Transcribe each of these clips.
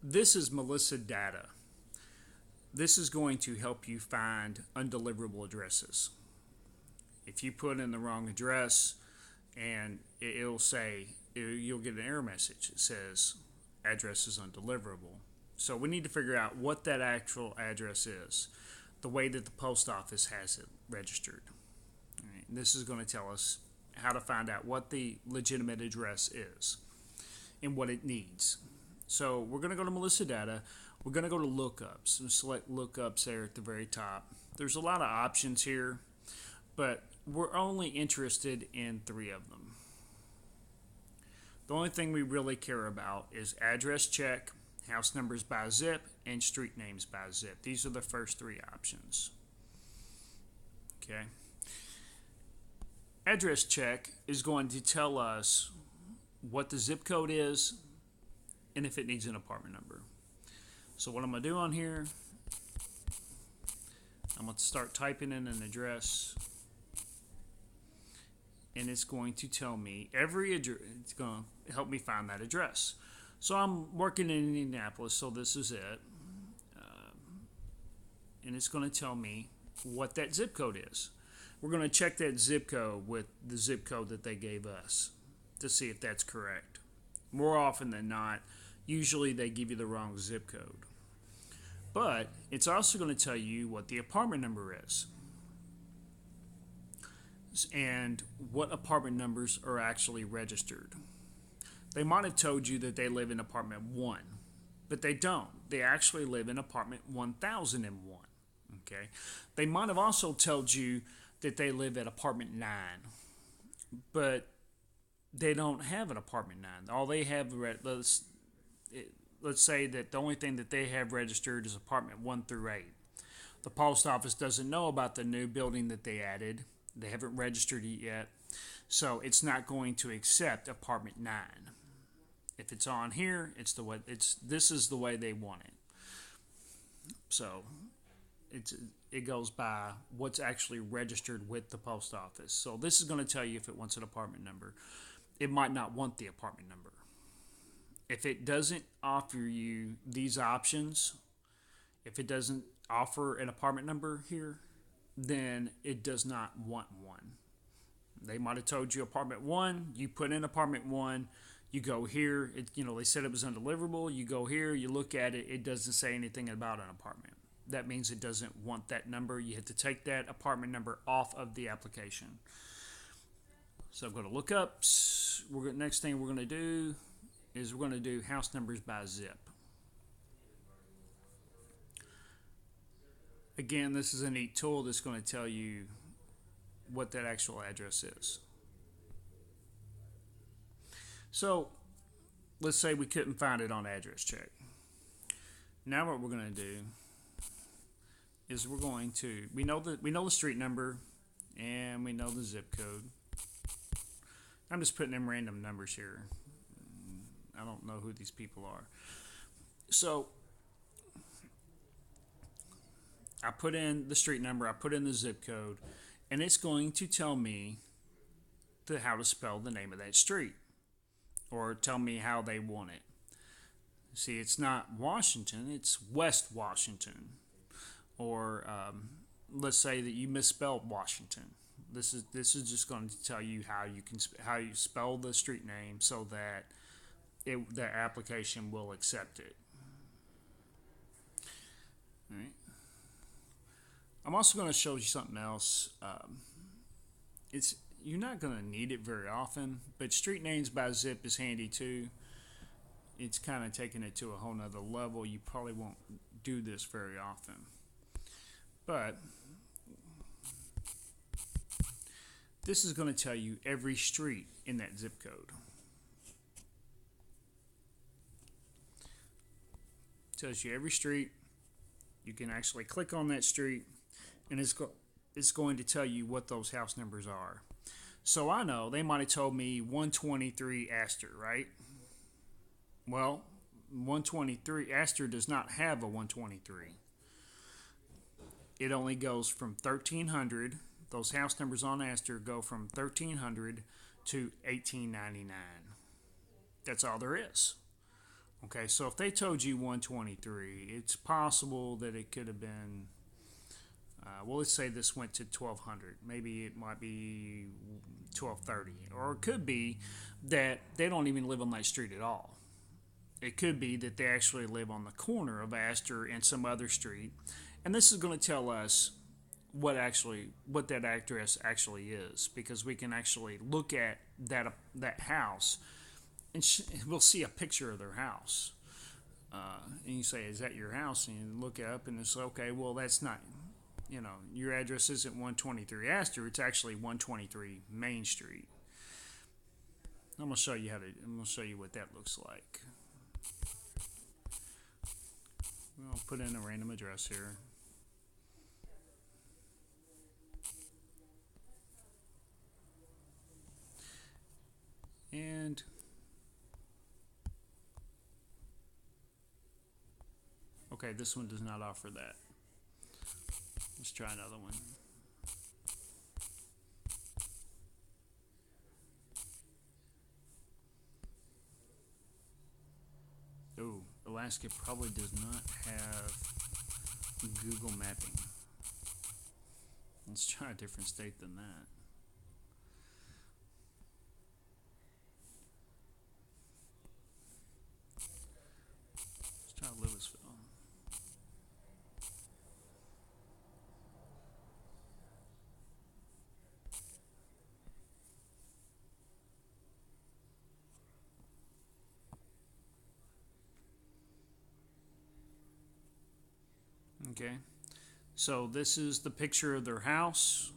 This is Melissa data. This is going to help you find undeliverable addresses. If you put in the wrong address, and it'll say, you'll get an error message that says address is undeliverable. So we need to figure out what that actual address is, the way that the post office has it registered. All right, this is going to tell us how to find out what the legitimate address is and what it needs. So we're going to go to Melissa Data. We're going to go to lookups and select lookups there at the very top. There's a lot of options here, but we're only interested in 3 of them. The only thing we really care about is address check, house numbers by zip, and street names by zip. These are the first 3 options. Okay. Address check is going to tell us what the zip code is and if it needs an apartment number. So what I'm going to do on here, I'm going to start typing in an address, and it's going to tell me every address. It's going to help me find that address. So I'm working in Indianapolis, so this is it. And it's going to tell me what that zip code is. We're going to check that zip code with the zip code that they gave us to see if that's correct. More often than not, usually they give you the wrong zip code. But it's also going to tell you what the apartment number is and what apartment numbers are actually registered. They might have told you that they live in apartment 1, but they don't. They actually live in apartment 1001. Okay? They might have also told you that they live at apartment 9, but they don't have an apartment 9. All they have, let's say that the only thing that they have registered is apartment 1 through 8. The post office doesn't know about the new building that they added. They haven't registered it yet, so it's not going to accept apartment 9. If it's on here, this is the way they want it. So it goes by what's actually registered with the post office. So this is going to tell you if it wants an apartment number. It might not want the apartment number. If it doesn't offer you these options, if it doesn't offer an apartment number here, then it does not want one. They might have told you apartment 1, you put in apartment 1, you go here, they said it was undeliverable, you go here, you look at it, it doesn't say anything about an apartment. That means it doesn't want that number. You have to take that apartment number off of the application. So I'm going to lookups. Next thing we're going to do is we're going to do house numbers by zip. Again, this is a neat tool that's going to tell you what that actual address is. So let's say we couldn't find it on address check. Now what we're going to do is we know the street number and we know the zip code. I'm just putting in random numbers here. I don't know who these people are. So I put in the street number, I put in the zip code, and it's going to tell me how to spell the name of that street, or tell me how they want it. See, it's not Washington, it's West Washington. Or let's say that you misspelled Washington. This is just going to tell you how you spell the street name so that the application will accept it. All right. I'm also going to show you something else. You're not going to need it very often, but street names by zip is handy too. It's kind of taking it to a whole nother level. You probably won't do this very often. But this is going to tell you every street in that zip code. It tells you every street. You can actually click on that street, and it's going to tell you what those house numbers are. So I know they might have told me 123 Astor, right? Well, 123 Astor does not have a 123. It only goes from 1300. Those house numbers on Astor go from 1300 to 1899. That's all there is. Okay, so if they told you 123, it's possible that it could have been. Well, let's say this went to 1200. Maybe it might be 1230, or it could be that they don't even live on that street at all. It could be that they actually live on the corner of Astor and some other street, and this is going to tell us what that address actually is, because we can actually look at that house and we'll see a picture of their house. And you say, "Is that your house?" And you look it up, and it's okay. Well, that's not. Your address isn't 123 Astor. It's actually 123 Main Street. I'm gonna show you what that looks like. I'll put in a random address here. And okay, this one does not offer that. Let's try another one. Oh, Alaska probably does not have Google mapping. Let's try a different state than that. Let's try Louisville. Okay, so this is the picture of their house.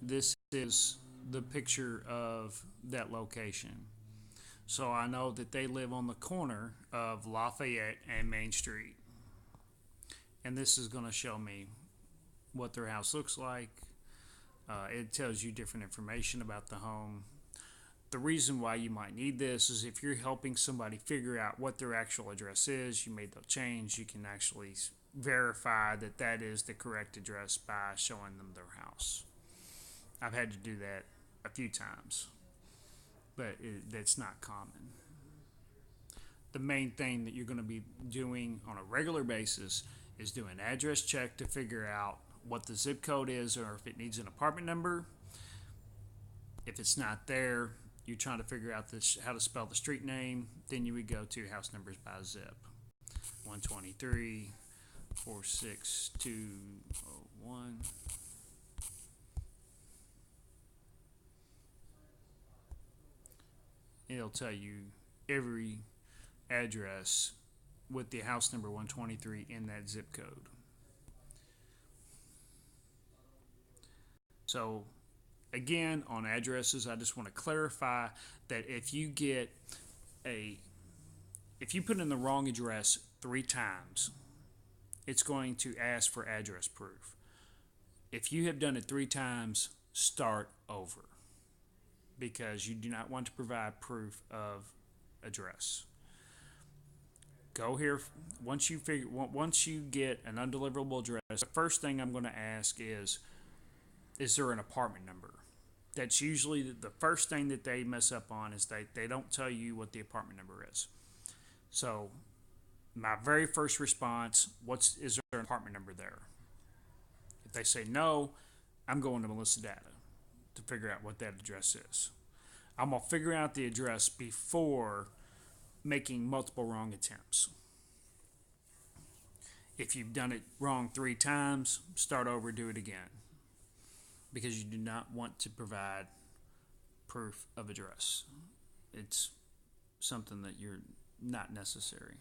This is the picture of that location. So I know that they live on the corner of Lafayette and Main Street. And this is going to show me what their house looks like. It tells you different information about the home. The reason why you might need this is if you're helping somebody figure out what their actual address is, you made the change, you can actually verify that that is the correct address by showing them their house. I've had to do that a few times, but that's not common. The main thing that you're going to be doing on a regular basis is do an address check to figure out what the zip code is, or if it needs an apartment number. If it's not there, you're trying to figure out how to spell the street name. Then you would go to house numbers by zip. 123 46201. It'll tell you every address with the house number 123 in that zip code. So again, on addresses, I just want to clarify that if you put in the wrong address 3 times, it's going to ask for address proof. If you have done it 3 times, start over, because you do not want to provide proof of address. Go here once you get an undeliverable address. The first thing I'm going to ask is there an apartment number? That's usually the first thing that they mess up on, is they don't tell you what the apartment number is. So my very first response, is there an apartment number there? If they say no, I'm going to Melissa Data to figure out what that address is. I'm going to figure out the address before making multiple wrong attempts. If you've done it wrong 3 times, start over, do it again, because you do not want to provide proof of address. It's something that you're not necessary.